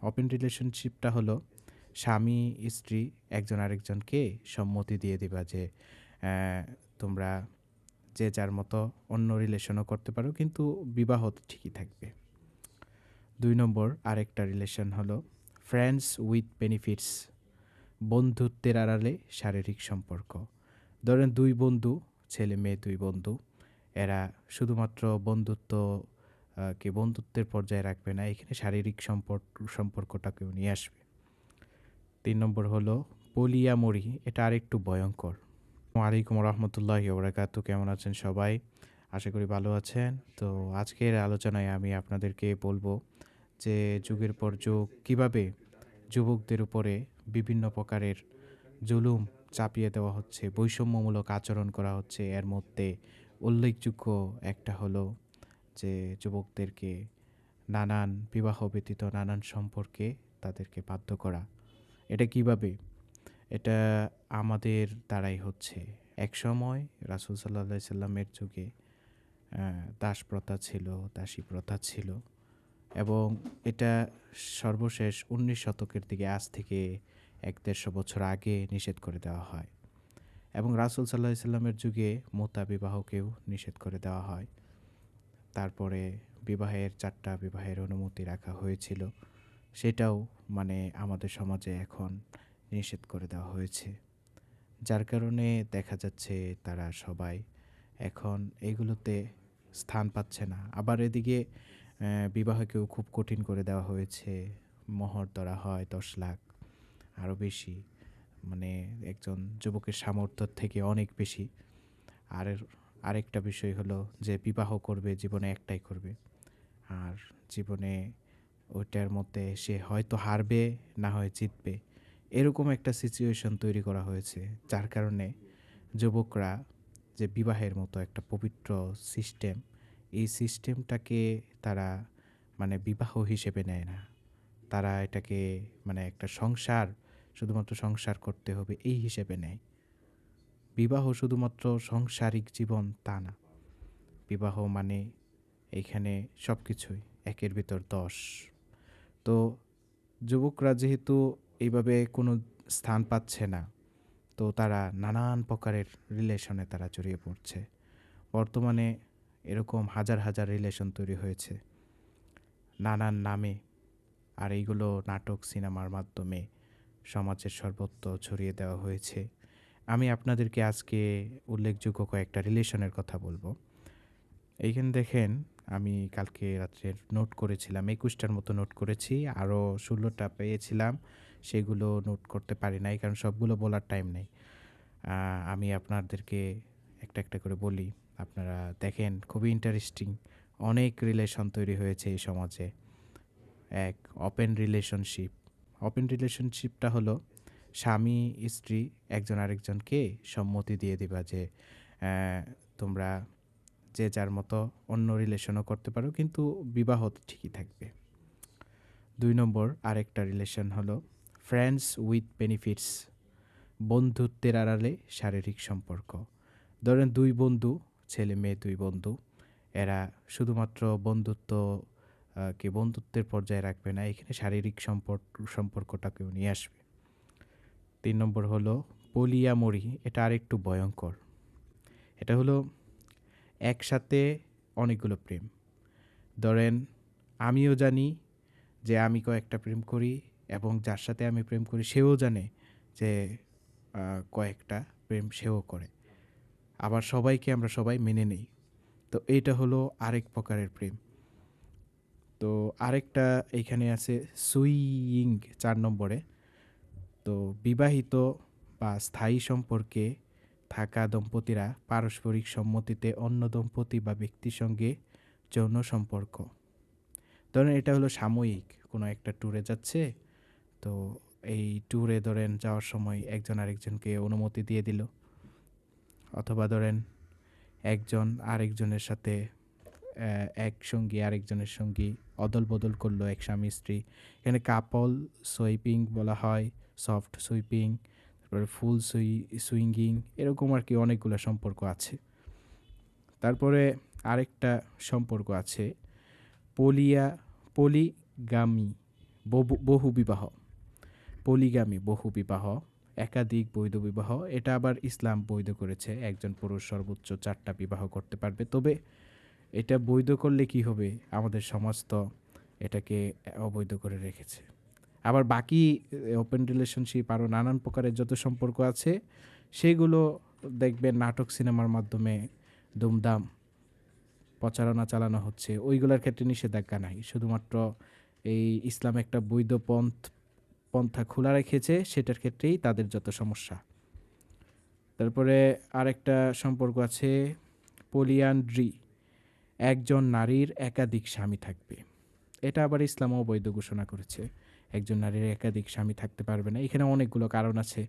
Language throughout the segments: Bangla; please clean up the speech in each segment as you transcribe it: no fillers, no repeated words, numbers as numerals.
ওপেন রিলেশনশিপটা হলো স্বামী স্ত্রী একজন আরেকজনকে সম্মতি দিয়ে দিবা যে আহ, তোমরা যে যার মতো অন্য রিলেশনও করতে পারো, কিন্তু বিবাহ তো ঠিকই থাকবে। 2 নম্বর আরেকটা রিলেশন হলো ফ্রেন্ডস উইথ বেনিফিটস, বন্ধুত্বের আড়ালে শারীরিক সম্পর্ক। ধরেন দুই বন্ধু, ছেলে মেয়ে দুই বন্ধু, এরা শুধুমাত্র বন্ধুত্ব কে বন্ধুত্বের পর্যায়ে রাখবে না, এখানে শারীরিক সম্পর্কটাকেও নিয়ে আসবে। 3 নম্বর হলো পলিয়ামরি, এটা আরেকটু ভয়ঙ্কর। ওয়ালাইকুম রহমতুল্লাহ ওবরাকাতু, কেমন আছেন সবাই? আশা করি ভালো আছেন। তো আজকের আলোচনায় আমি আপনাদেরকে বলবো যে যুগের পর যুগ কীভাবে যুবকদের উপরে বিভিন্ন প্রকারের জুলুম চাপিয়ে দেওয়া হচ্ছে, বৈষম্যমূলক আচরণ করা হচ্ছে। এর মধ্যে উল্লেখযোগ্য একটা হলো যে যুবকদেরকে নানান বিবাহ ব্যতীত নানান সম্পর্কে তাদেরকে বাধ্য করা। এটা কিভাবে? এটা আমাদের দ্বারাই হচ্ছে। একসময় রাসূল সাল্লাল্লাহু আলাইহি সাল্লামের যুগে দাস প্রথা ছিল, দাসী প্রথা ছিল, এবং এটা সর্বশেষ 19 শতকের দিকে, আজ থেকে 100-150 বছর আগে নিষেধ করে দেওয়া হয়। এবং রাসূল সাল্লাল্লাহু আলাইহি সাল্লামের যুগে মুতা বিবাহকেও নিষেধ করে দেওয়া হয়। তারপরে বিবাহের 4টা বিবাহের অনুমতি রাখা হয়েছিল, সেটাও মানে আমাদের সমাজে এখন নিষেধ করে দেওয়া হয়েছে। যার কারণে দেখা যাচ্ছে তারা সবাই এখন এগুলোতে স্থান পাচ্ছে না। আবার এদিকে বিবাহকেও খুব কঠিন করে দেওয়া হয়েছে। মোহর ধরা হয় 10 লাখ, আরও বেশি, মানে একজন যুবকের সামর্থ্যের থেকে অনেক বেশি। আর আরেকটা বিষয় হলো যে বিবাহ করবে, জীবনে একটাই করবে, আর জীবনে ওইটার মধ্যে সে হয়তো হারবে, না হয় জিতবে, এরকম একটা সিচুয়েশন তৈরি করা হয়েছে। যার কারণে যুবকরা যে বিবাহের মতো একটা পবিত্র সিস্টেম, এই সিস্টেমটাকে তারা মানে বিবাহ হিসেবে নেয় না। তারা এটাকে মানে একটা সংসার, শুধুমাত্র সংসার করতে হবে এই হিসেবে নেয়। বিবাহ শুধুমাত্র সাংসারিক জীবন তা না। বিবাহ মানে এইখানে সব কিছুই, একের ভিতর 10। তো যুবকরা যেহেতু এইভাবে কোনো স্থান পাচ্ছে না, তো তারা নানান প্রকারের রিলেশনে তারা জড়িয়ে পড়ছে। বর্তমানে এরকম হাজার হাজার রিলেশন তৈরি হয়েছে নানান নামে, আর এইগুলো নাটক সিনেমার মাধ্যমে সমাজের সর্বত্র ছড়িয়ে দেওয়া হয়েছে। আমি আপনাদেরকে আজকে উল্লেখযোগ্য কয়েকটা রিলেশনের কথা বলবো। এইখানে দেখেন, আমি কালকে রাত্রে নোট করেছিলাম, 21টার মতো নোট করেছি, আরও 16টা পেয়েছিলাম, সেগুলো নোট করতে পারি নাই কারণ সবগুলো বলার টাইম নেই। আমি আপনাদেরকে একটা একটা করে বলি, আপনারা দেখেন, খুবই ইন্টারেস্টিং। অনেক রিলেশন তৈরি হয়েছে এই সমাজে। এক, ওপেন রিলেশনশিপ। ওপেন রিলেশনশিপটা হলো স্বামী স্ত্রী একজন আরেকজনকে সম্মতি দিয়ে দিবা যে তোমরা যে যার মতো অন্য রিলেশনও করতে পারো, কিন্তু বিবাহ তো ঠিকই থাকবে। 2 নম্বর আরেকটা রিলেশন হলো ফ্রেন্ডস উইথ বেনিফিটস, বন্ধুত্বের আড়ালে শারীরিক সম্পর্ক। ধরেন দুই বন্ধু, ছেলে মেয়ে দুই বন্ধু, এরা শুধুমাত্র বন্ধুত্ব কে বন্ধুত্বের পর্যায়ে রাখবে না, এখানে শারীরিক সম্পর্কটাকেও নিয়ে আসবে। 3 নম্বর হলো পলিয়ামরি, এটা আরেকটু ভয়ঙ্কর। এটা হলো একসাথে অনেকগুলো প্রেম। ধরেন আমিও জানি যে আমি কয়েকটা প্রেম করি, এবং যার সাথে আমি প্রেম করি সেও জানে যে কয়েকটা প্রেম সেও করে। আবার সবাইকে আমরা সবাই মেনে নেই। তো এইটা হলো আরেক প্রকারের প্রেম। তো আরেকটা এইখানে আছে সুইং, 4 নম্বরে। তো বিবাহিত বা স্থায়ী সম্পর্কে থাকা দম্পতিরা পারস্পরিক সম্মতিতে অন্য দম্পতি বা ব্যক্তির সঙ্গে যৌন সম্পর্ক। ধরেন এটা হলো সাময়িক, কোনো একটা ট্যুরে যাচ্ছে, তো এই ট্যুরে ধরেন যাওয়ার সময় একজন আরেকজনকে অনুমতি দিয়ে দিল, অথবা ধরেন একজন আরেকজনের সাথে এক সঙ্গী আরেকজনের সঙ্গী অদল বদল করলো, এক স্বামী স্ত্রী। এখানে কাপল সুইপিং বলা হয়, সফট সুইপিং, তারপরে ফুল সুইঙ্গিং, এরকম আর কি অনেকগুলো সম্পর্ক আছে। তারপরে আরেকটা সম্পর্ক আছে পলিগামি বহু বিবাহ, পলিগামি বহু বিবাহ, একাধিক বৈধ বিবাহ, এটা আবার ইসলাম বৈধ করেছে। একজন পুরুষ সর্বোচ্চ 4টা বিবাহ করতে পারবে। তবে এটা বৈধ করলে কি হবে? আমাদের সমাজ তো এটাকে অবৈধ করে রেখেছে। আবার বাকি ওপেন রিলেশনশিপ আরও নানান প্রকারের যত সম্পর্ক আছে সেগুলো দেখবেন নাটক সিনেমার মাধ্যমে দুমদাম প্রচারণা চালানো হচ্ছে। ওইগুলোর ক্ষেত্রে নিষেধাজ্ঞা নাই। শুধুমাত্র এই ইসলাম একটা বৈধ পন্থা খোলা রেখেছে, সেটার ক্ষেত্রেই তাদের যত সমস্যা। তারপরে আরেকটা সম্পর্ক আছে পলিয়ান্ড্রি, একজন নারীর একাধিক স্বামী থাকবে। এটা আবার ইসলামও বৈধ ঘোষণা করেছে। একজন নারীর একাধিক স্বামী থাকতে পারবে না। এখানে অনেকগুলো কারণ আছে,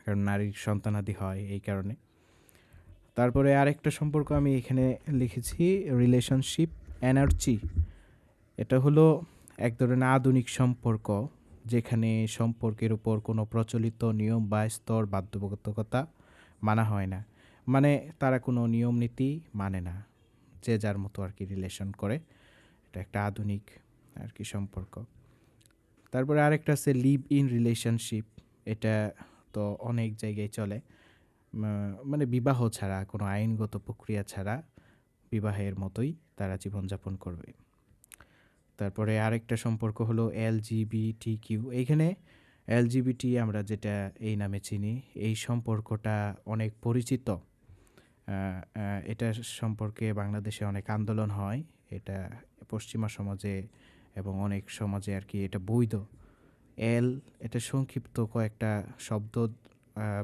কারণ নারীর সন্তানাদি হয় এই কারণে। তারপরে আরেকটা সম্পর্ক আমি এখানে লিখেছি রিলেশনশিপ এনার্জি। এটা হলো এক ধরনের আধুনিক সম্পর্ক যেখানে সম্পর্কের উপর কোনো প্রচলিত নিয়ম বা স্তর বাধ্যবাধকতা মানা হয় না। মানে তারা কোনো নিয়ম নীতি মানে না, যে যার মতো আর কি রিলেশন করে। এটা একটা আধুনিক আর কি সম্পর্ক। তারপরে আরেকটা আছে লিভ ইন রিলেশনশিপ। এটা তো অনেক জায়গায় চলে, মানে বিবাহ ছাড়া, কোনো আইনগত প্রক্রিয়া ছাড়া বিবাহের মতোই তারা জীবনযাপন করবে। তারপরে আরেকটা সম্পর্ক হলো LGBTQ। এইখানে LGBT আমরা যেটা এই নামে চিনি, এই সম্পর্কটা অনেক পরিচিত। এটা সম্পর্কে বাংলাদেশে অনেক আন্দোলন হয়। এটা পশ্চিমা সমাজে এবং অনেক সমাজে আর কি এটা বৈধ। এল, এটা সংক্ষিপ্ত কয়েকটা শব্দ,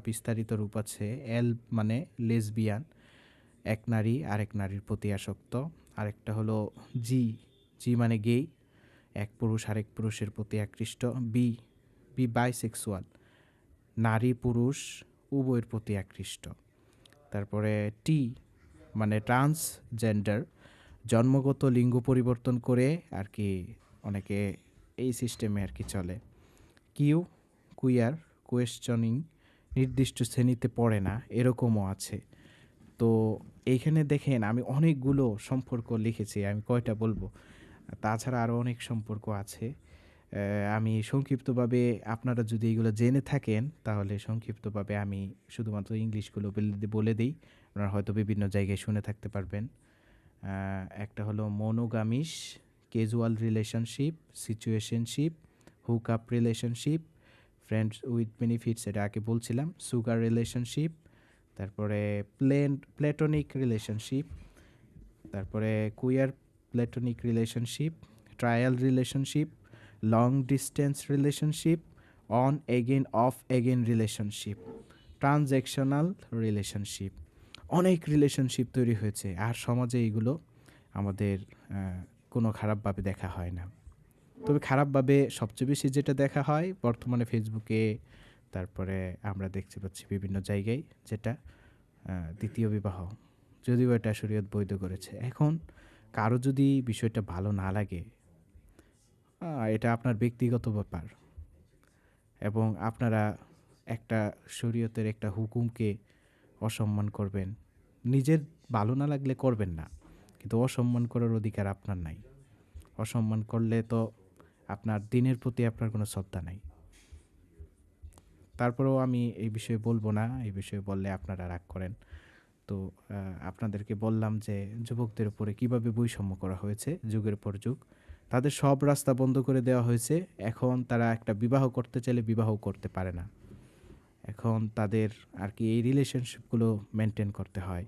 বিস্তারিত রূপ আছে। এল মানে লেসবিয়ান, এক নারী আরেক নারীর প্রতি আসক্ত। আরেকটা হলো জি, জি মানে গেই, এক পুরুষ আরেক পুরুষের প্রতি আকৃষ্ট। বি, বি বাইসেক্সুয়াল, নারী পুরুষ উভয়ের প্রতি আকৃষ্ট। তারপরে টি মানে ট্রান্সজেন্ডার, জন্মগত লিঙ্গ পরিবর্তন করে আর কি অনেকে এই সিস্টেমে আর কি চলে। কিউ, কুইয়ার, কোয়েশ্চনিং, নির্দিষ্ট শ্রেণীতে পড়ে না, এরকমও আছে। তো এইখানে দেখেন আমি অনেকগুলো সম্পর্ক লিখেছি, আমি কয়টা বলবো, তাছাড়া আরও অনেক সম্পর্ক আছে। আমি সংক্ষিপ্তভাবে, আপনারা যদি এগুলো জেনে থাকেন তাহলে সংক্ষিপ্তভাবে আমি শুধুমাত্র ইংলিশগুলো বলে দিই, আপনারা হয়তো বিভিন্ন জায়গায় শুনে থাকতে পারবেন। একটা হলো monogamish, casual relationship, situationship, hook up relationship, friends with benefits, এটা আগে বলছিলাম, সুগার রিলেশনশিপ, তারপরে প্লেটনিক রিলেশনশিপ, তারপরে queer platonic relationship, trial relationship, long distance relationship, on again off again relationship, transactional relationship. অনেক রিলেশনশিপ তৈরি হয়েছে, আর সমাজে এগুলো আমাদের কোনো খারাপভাবে দেখা হয় না। তবে খারাপভাবে সবচেয়ে বেশি যেটা দেখা হয় বর্তমানে ফেসবুকে, তারপরে আমরা দেখতে পাচ্ছি বিভিন্ন জায়গায়, যেটা দ্বিতীয় বিবাহ, যদিও এটা শরীয়ত বৈধ করেছে। এখন কারো যদি বিষয়টা ভালো না লাগে, এটা আপনার ব্যক্তিগত ব্যাপার, এবং আপনারা একটা শরীয়তের একটা হুকুমকে অসম্মান করবেন। নিজের ভালো না লাগলে করবেন না, কিন্তু অসম্মান করার অধিকার আপনার নাই। অসম্মান করলে তো আপনার দিনের প্রতি আপনার কোনো শ্রদ্ধা নাই। তারপরেও আমি এই বিষয়ে বলবো না, এই বিষয়ে বললে আপনারা রাগ করেন। তো আপনাদেরকে বললাম যে যুবকদের উপরে কিভাবে বৈষম্য করা হয়েছে যুগের পর যুগ। তাদের সব রাস্তা বন্ধ করে দেওয়া হয়েছে। এখন তারা একটা বিবাহ করতে চাইলে বিবাহ করতে পারে না। এখন তাদের আর কি এই রিলেশনশিপগুলো মেনটেন করতে হয়।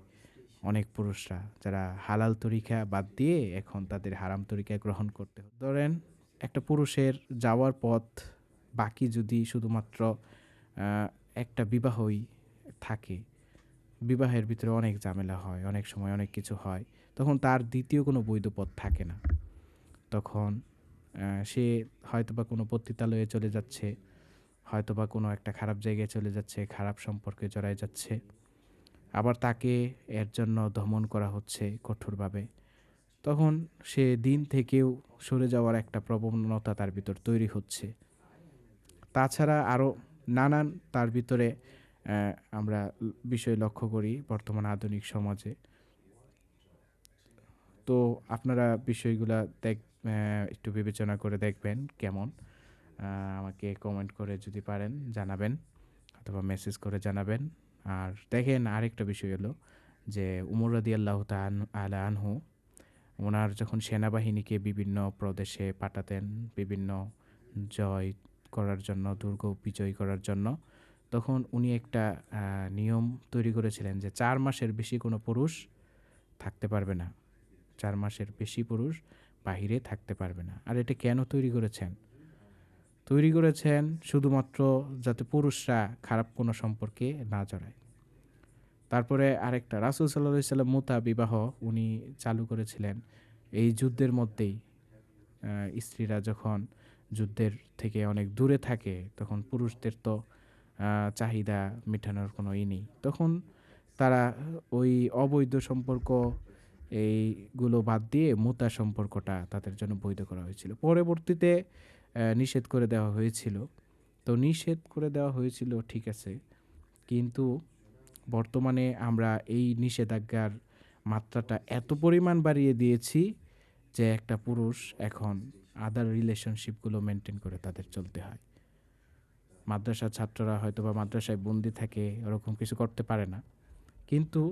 অনেক পুরুষরা যারা হালাল তরিকা বাদ দিয়ে এখন তাদের হারাম তরিকা গ্রহণ করতে হয়। ধরেন একটা পুরুষের যাওয়ার পথ বাকি যদি শুধুমাত্র একটা বিবাহই থাকে, বিবাহের ভিতরে অনেক ঝামেলা হয়, অনেক সময় অনেক কিছু হয়, তখন তার দ্বিতীয় কোনো বৈধ পথ থাকে না। তখন সে হয়তোবা কোনো পতিতালয়ে চলে যাচ্ছে, হয়তোবা কোনো একটা খারাপ জায়গায় চলে যাচ্ছে, খারাপ সম্পর্কে জড়ায় যাচ্ছে, আবার তাকে এর জন্য দমন করা হচ্ছে কঠোরভাবে। তখন সে দিন থেকেও সরে যাওয়ার একটা প্রবণতা তার ভিতর তৈরি হচ্ছে। তাছাড়া আরও নানান তার ভিতরে আমরা বিষয় লক্ষ্য করি বর্তমান আধুনিক সমাজে। তো আপনারা বিষয়গুলা একটু বিবেচনা করে দেখবেন কেমন। আমাকে কমেন্ট করে যদি পারেন জানাবেন অথবা মেসেজ করে জানাবেন। আর দেখেন আরেকটা বিষয় হলো যে উমর রাদিয়াল্লাহু তাআলা আনহু উনার যখন সেনাবাহিনীকে বিভিন্ন প্রদেশে পাঠাতেন, বিভিন্ন জয় করার জন্য, দুর্গ বিজয় করার জন্য, তখন উনি একটা নিয়ম তৈরি করেছিলেন যে ৪ মাসের বেশি কোনো পুরুষ থাকতে পারবে না। ৪ মাসের বেশি পুরুষ বাহিরে থাকতে পারবে না। আর এটা কেন তৈরি করেছেন? তৈরি করেছেন শুধুমাত্র যাতে পুরুষরা খারাপ কোনো সম্পর্কে না জড়ায়। তারপরে আরেকটা রাসূল সাল্লাল্লাহু আলাইহি সাল্লাম মুতা বিবাহ উনি চালু করেছিলেন এই যুদ্ধের মধ্যেই। স্ত্রীরা যখন যুদ্ধের থেকে অনেক দূরে থাকে তখন পুরুষদের তো চাহিদা মেটানোর কোনো নেই। তখন তারা ওই অবৈধ সম্পর্ক এইগুলো বাদ দিয়ে মুতা সম্পর্কটা তাদের জন্য বৈধ করা হয়েছিল। পরবর্তীতে নিষেধ করে দেওয়া হয়েছিল। তো নিষেধ করে দেওয়া হয়েছিল ঠিক আছে। কিন্তু বর্তমানে আমরা এই নিষেধাজ্ঞার মাত্রাটা এত পরিমাণ বাড়িয়ে দিয়েছি যে একটা পুরুষ এখন আদার রিলেশনশিপগুলো মেনটেন করে তাদের চলতে হয়। মাদ্রাসার ছাত্ররা হয়তোবা মাদ্রাসায় বন্দি থাকে, ওরকম কিছু করতে পারে না। কিন্তু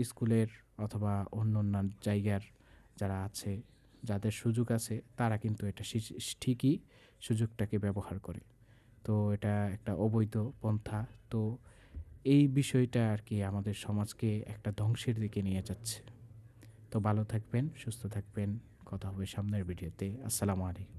স্কুলের অথবা অন্য জায়গার যারা আছে, যাদের সুযোগ আছে তারা কিন্তু এটা ঠিকই সুযোগটাকে ব্যবহার করে। তো এটা একটা অবৈধ পন্থা। তো এই বিষয়টা আরকি আমাদের সমাজকে একটা ধ্বংসের দিকে নিয়ে যাচ্ছে। তো ভালো থাকবেন, সুস্থ থাকবেন। কথা হবে সামনের ভিডিওতে। আসসালামু আলাইকুম।